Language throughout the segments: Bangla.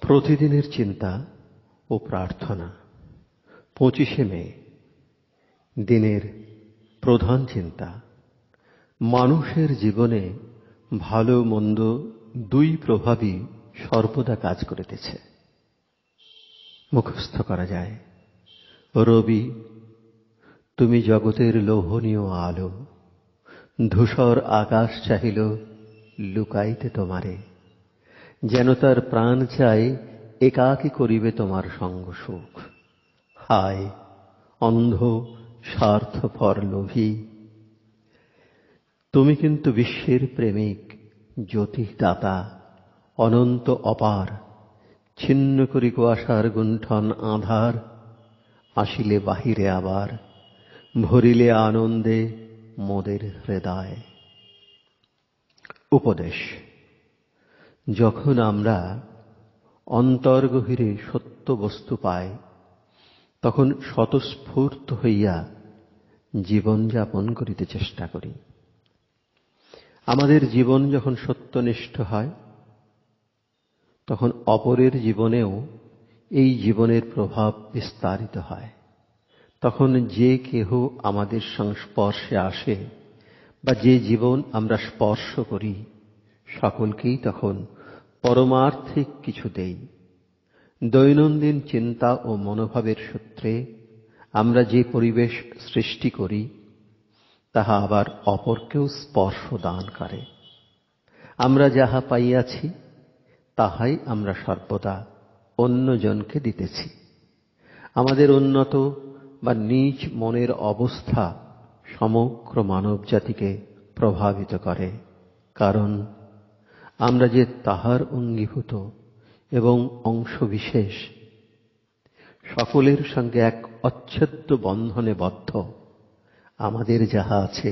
প্রতিদিনের চিন্তা ও প্রার্থনা। 25শে মে, দিনের প্রধান চিন্তা। মানুষের জীবনে ভালো মন্দ দুই প্রভাবই সর্বদা কাজ করিতেছে। মুখস্থ করা যায়, রবি, তুমি জগতের লোভনীয় আলো, ধূসর আকাশ চাহিল লুকাইতে তোমারে, যেন তার প্রাণ চায় একাকী করিবে তোমার সঙ্গ সুখ। হায় অন্ধ স্বার্থপর লোভী, তুমি কিন্তু বিশ্বের প্রেমিক, জ্যোতিদাতা, অনন্ত অপার, ছিন্ন করি কুয়াশার গুণ্ঠন আঁধার, আসিলে বাহিরে আবার, ভরিলে আনন্দে মোদের হৃদয়। উপদেশ: যখন আমরা অন্তর্গভীরে সত্য বস্তু পাই, তখন স্বতঃস্ফূর্ত হইয়া জীবনযাপন করিতে চেষ্টা করি। আমাদের জীবন যখন সত্যনিষ্ঠ হয়, তখন অপরের জীবনেও এই জীবনের প্রভাব বিস্তারিত হয়। তখন যে কেহ আমাদের সংস্পর্শে আসে বা যে জীবন আমরা স্পর্শ করি, সকলকেই তখন পরমার্থিক কিছু দেই। দৈনন্দিন চিন্তা ও মনোভাবের সূত্রে আমরা যে পরিবেশ সৃষ্টি করি, তাহা আবার অপরকেও স্পর্শ দান করে। আমরা যাহা পাইয়াছি, তাহাই আমরা সর্বদা অন্যজনকে দিতেছি। আমাদের উন্নত বা নীচ মনের অবস্থা সমগ্র মানবজাতিকে প্রভাবিত করে, কারণ আমরা যে তাহার অঙ্গীভূত এবং অংশবিশেষ। সকলের সঙ্গে এক অচ্ছেদ্য বন্ধনে বদ্ধ। আমাদের যাহা আছে,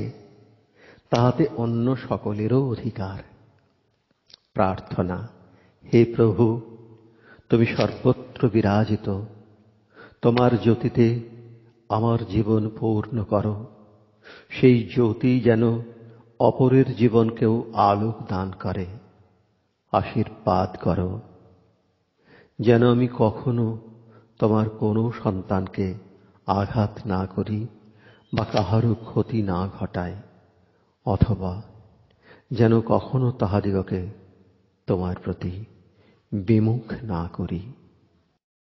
তাহাতে অন্য সকলেরও অধিকার। প্রার্থনা: হে প্রভু, তুমি সর্বত্র বিরাজিত, তোমার জ্যোতিতে আমার জীবন পূর্ণ করো। সেই জ্যোতি যেন অপরের জীবনকেও আলোক দান করে। আশীর্বাদ করো, যেন আমি কখনো তোমার কোনো সন্তানকে আঘাত না করি বা কাহারও ক্ষতি না ঘটাই, অথবা যেন কখনো তাহাদিগকে তোমার প্রতি বিমুখ না করি।